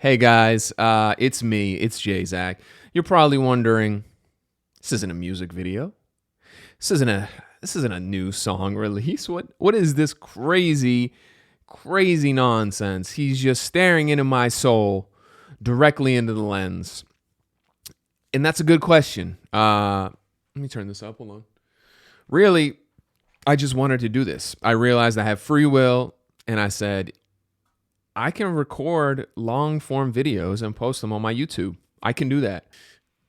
Hey guys, it's me, it's JZAC. You're probably wondering, this isn't a music video. This isn't a new song release. What is this crazy nonsense? He's just staring into my soul directly into the lens. And that's a good question. Let me turn this up. Hold on. Really, I just wanted to do this. I realized I have free will, and I said, I can record long form videos and post them on my YouTube. I can do that.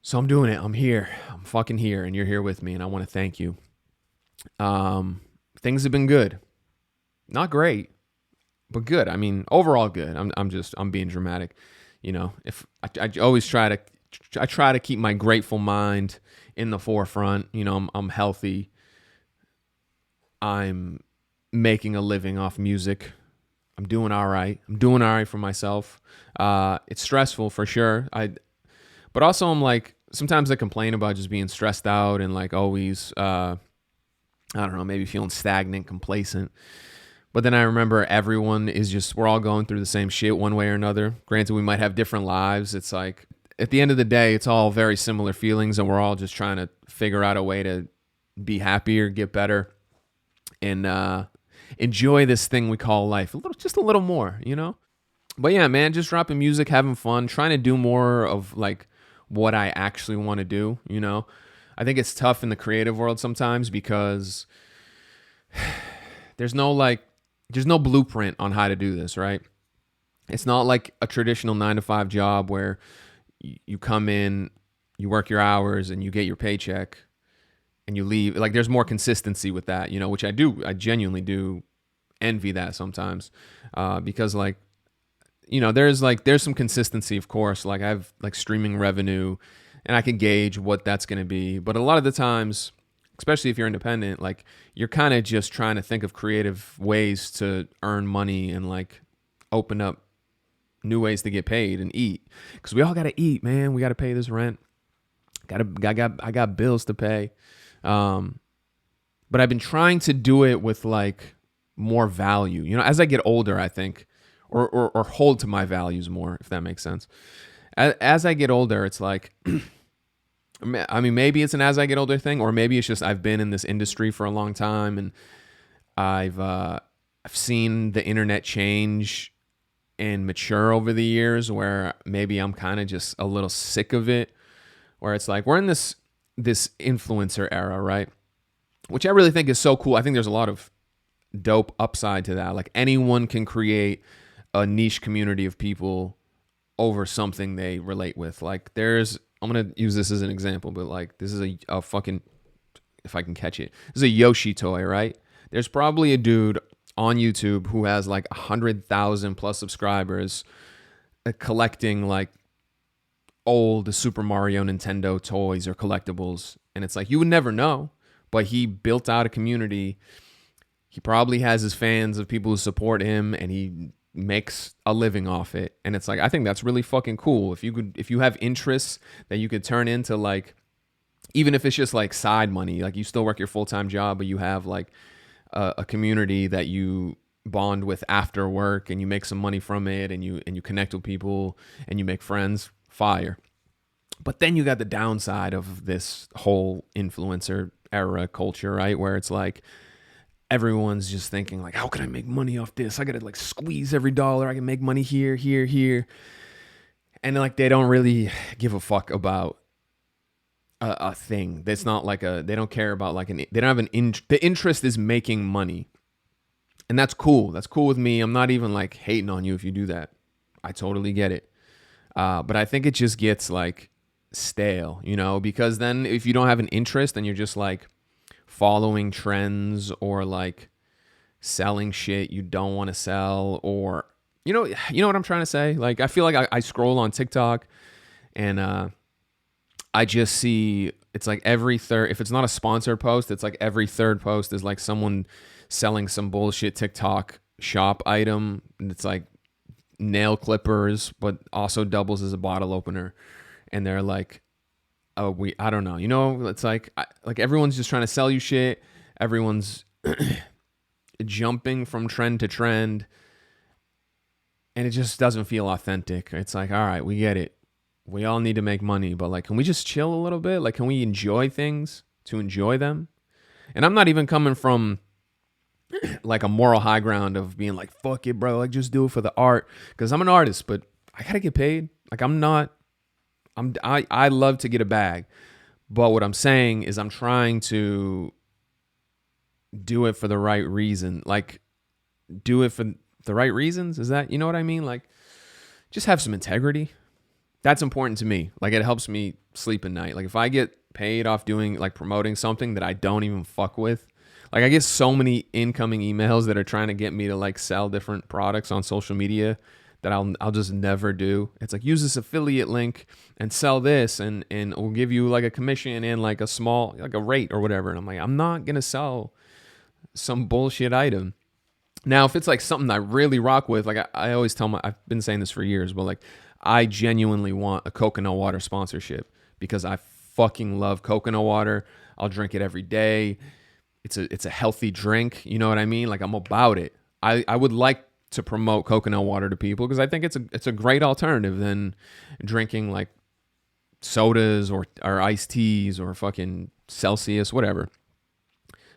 So I'm doing it. I'm here. I'm fucking here, and you're here with me, and I want to thank you. Things have been good. Not great, but good. I mean, overall good. I'm being dramatic. You know, if I always try to keep my grateful mind in the forefront. You know, I'm healthy. I'm making a living off music. I'm doing all right. I'm doing all right for myself. It's stressful for sure. But also I'm like, sometimes I complain about just being stressed out and like always, I don't know, maybe feeling stagnant, complacent. But then I remember we're all going through the same shit one way or another. Granted, we might have different lives. It's like, at the end of the day, it's all very similar feelings, and we're all just trying to figure out a way to be happier, get better, and enjoy this thing we call life just a little more, you know? But yeah, man, just dropping music, having fun, trying to do more of like what I actually want to do, you know? I think it's tough in the creative world sometimes because there's no blueprint on how to do this, right? It's not like a traditional 9 to 5 job where you come in, you work your hours and you get your paycheck and you leave. Like there's more consistency with that, you know, which I genuinely do envy that sometimes, because like, you know, there's some consistency, of course. Like I've like streaming revenue and I can gauge what that's going to be. But a lot of the times, especially if you're independent, like you're kind of just trying to think of creative ways to earn money and like open up new ways to get paid and eat. Cause we all got to eat, man. We got to pay this rent. I got bills to pay. But I've been trying to do it with like more value, you know, as I get older, I think, or hold to my values more, if that makes sense. As I get older, it's like, I mean, maybe it's an as I get older thing, or maybe it's just I've been in this industry for a long time and I've seen the internet change and mature over the years, where maybe I'm kind of just a little sick of it, where it's like we're in this influencer era, right? Which I really think is so cool. I think there's a lot of dope upside to that. Like anyone can create a niche community of people over something they relate with. Like I'm going to use this as an example, but like this is a fucking, if I can catch it, this is a Yoshi toy, right? There's probably a dude on YouTube who has like 100,000 plus subscribers, collecting like old Super Mario Nintendo toys or collectibles. And it's like, you would never know, but he built out a community. He probably has his fans of people who support him, and he makes a living off it. And it's like, I think that's really fucking cool. If you have interests that you could turn into like, even if it's just like side money, like you still work your full-time job, but you have like a community that you bond with after work and you make some money from it, and you connect with people and you make friends, fire. But then you got the downside of this whole influencer era culture, right? Where it's like everyone's just thinking like, how can I make money off this? I got to like squeeze every dollar. I can make money here. And like, they don't really give a fuck about a thing. That's not like they don't care about like they don't have the interest is making money. And that's cool. That's cool with me. I'm not even like hating on you if you do that. I totally get it. But I think it just gets like stale, you know, because then if you don't have an interest and you're just like following trends or like selling shit you don't want to sell, or you know what I'm trying to say? Like, I feel like I scroll on TikTok and I just see it's like if it's not a sponsored post, it's like every third post is like someone selling some bullshit TikTok shop item. And it's like nail clippers, but also doubles as a bottle opener. And they're like, I don't know, you know, it's like everyone's just trying to sell you shit. Everyone's jumping from trend to trend. and it just doesn't feel authentic. It's like, all right, we get it. We all need to make money, but like, can we just chill a little bit? Like, can we enjoy things to enjoy them? And I'm not even coming from like a moral high ground of being like, fuck it, bro. Like, just do it for the art. Because I'm an artist, but I gotta get paid. Like, I love to get a bag. But what I'm saying is I'm trying to do it for the right reason. Like, do it for the right reasons. Is that, you know what I mean? Like, just have some integrity. That's important to me. Like, it helps me sleep at night. Like, if I get paid off doing, like, promoting something that I don't even fuck with, like, I get so many incoming emails that are trying to get me to, like, sell different products on social media that I'll just never do. It's like, use this affiliate link and sell this, and we'll give you like a commission and like a small, like a rate or whatever. And I'm like, I'm not gonna sell some bullshit item. Now, if it's like something I really rock with, like I always tell I've been saying this for years, but like, I genuinely want a coconut water sponsorship because I fucking love coconut water. I'll drink it every day. It's a healthy drink. You know what I mean? Like, I'm about it. I would like to promote coconut water to people because I think it's a great alternative than drinking like sodas or iced teas or fucking Celsius, whatever.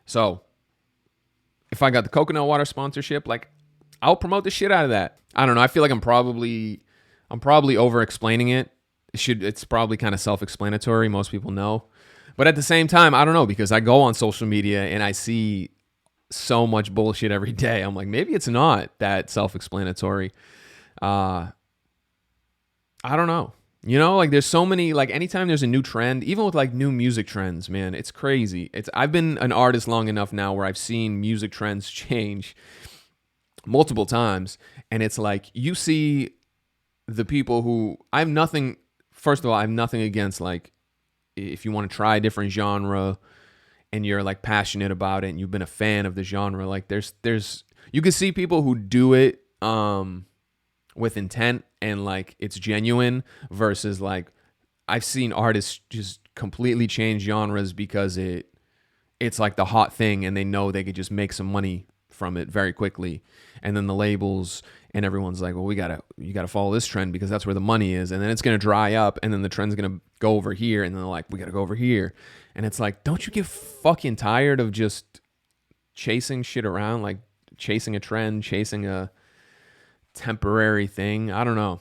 So if I got the coconut water sponsorship, like, I'll promote the shit out of that. I don't know. I feel like I'm probably over explaining it. It's probably kind of self-explanatory. Most people know. But at the same time, I don't know, because I go on social media and I see so much bullshit every day. I'm like, maybe it's not that self-explanatory. I don't know. You know, like, there's so many, like, anytime there's a new trend, even with like new music trends, man, it's crazy. I've been an artist long enough now where I've seen music trends change multiple times. And it's like, you see the people who first of all, I have nothing against, like, if you want to try a different genre and you're like passionate about it and you've been a fan of the genre, like, there's you can see people who do it with intent and like it's genuine, versus like, I've seen artists just completely change genres because it's like the hot thing and they know they could just make some money from it very quickly. And then the labels and everyone's like, well, you gotta follow this trend because that's where the money is. And then it's gonna dry up and then the trend's gonna go over here. And then they're like, we gotta go over here. And it's like, don't you get fucking tired of just chasing shit around? Like, chasing a trend, chasing a temporary thing. I don't know.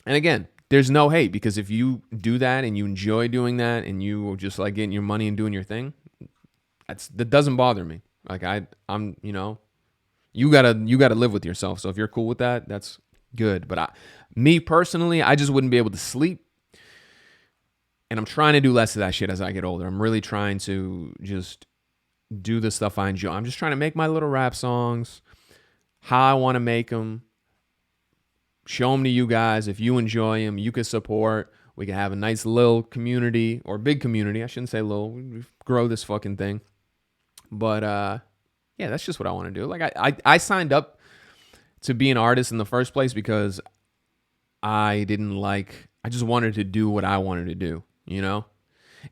And again, there's no hate, because if you do that and you enjoy doing that and you just like getting your money and doing your thing, that doesn't bother me. Like, I'm, you know, you gotta live with yourself. So if you're cool with that, that's good. But me personally, I just wouldn't be able to sleep. And I'm trying to do less of that shit as I get older. I'm really trying to just do the stuff I enjoy. I'm just trying to make my little rap songs how I want to make them. Show them to you guys. If you enjoy them, you can support. We can have a nice little community, or big community. I shouldn't say little. We grow this fucking thing. But yeah, that's just what I want to do. Like, I signed up to be an artist in the first place because I just wanted to do what I wanted to do, you know?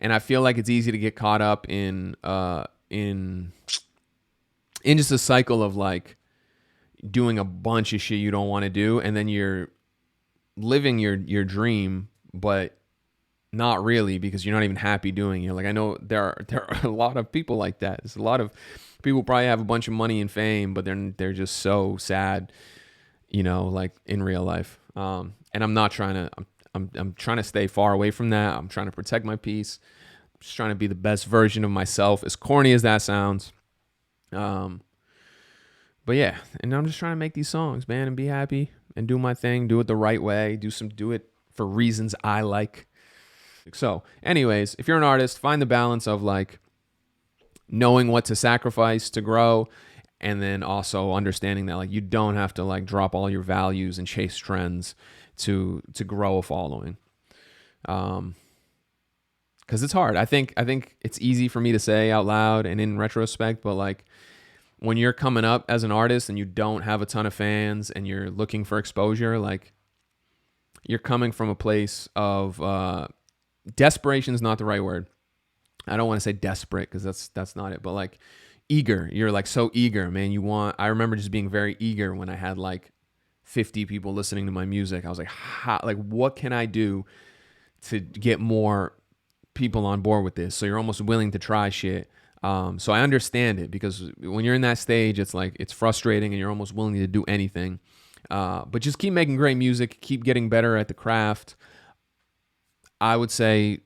And I feel like it's easy to get caught up in just a cycle of like doing a bunch of shit you don't want to do, and then you're living your dream, but not really, because you're not even happy doing it. Like, I know there are a lot of people like that. There's a lot of people who probably have a bunch of money and fame, but they're just so sad, you know, like in real life. And I'm not trying to. I'm trying to stay far away from that. I'm trying to protect my peace. I'm just trying to be the best version of myself, as corny as that sounds. But yeah, and I'm just trying to make these songs, man, and be happy and do my thing, do it the right way, do it for reasons I like. So, anyways, if you're an artist, find the balance of like knowing what to sacrifice to grow, and then also understanding that like you don't have to like drop all your values and chase trends to grow a following. Because it's hard. I think it's easy for me to say out loud and in retrospect, but like, when you're coming up as an artist and you don't have a ton of fans and you're looking for exposure, like, you're coming from a place of desperation is not the right word. I don't want to say desperate, because that's not it, but like eager. You're like so eager, man. I remember just being very eager when I had like 50 people listening to my music. I was like, what can I do to get more people on board with this? So you're almost willing to try shit. So I understand it, because when you're in that stage, it's like, it's frustrating and you're almost willing to do anything. But just keep making great music, keep getting better at the craft. I would say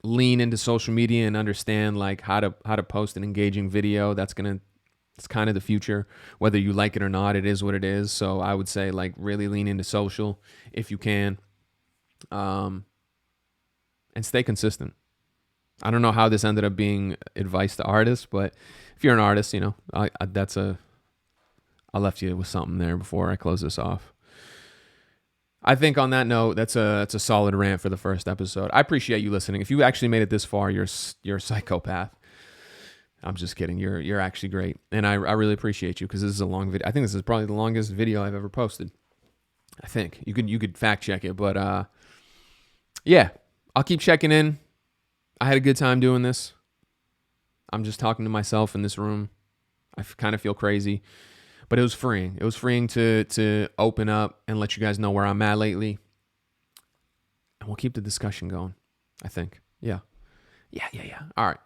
lean into social media and understand like how to post an engaging video. It's kind of the future, whether you like it or not. It is what it is. So I would say like really lean into social if you can, and stay consistent. I don't know how this ended up being advice to artists, but if you're an artist, you know, I left you with something there before I close this off. I think on that note, that's a solid rant for the first episode. I appreciate you listening. If you actually made it this far, you're a psychopath. I'm just kidding. You're actually great, and I really appreciate you, because this is a long video. I think this is probably the longest video I've ever posted. I think you could fact check it, but yeah, I'll keep checking in. I had a good time doing this. I'm just talking to myself in this room. I kind of feel crazy, but it was freeing. It was freeing to open up and let you guys know where I'm at lately. And we'll keep the discussion going, I think. Yeah. All right.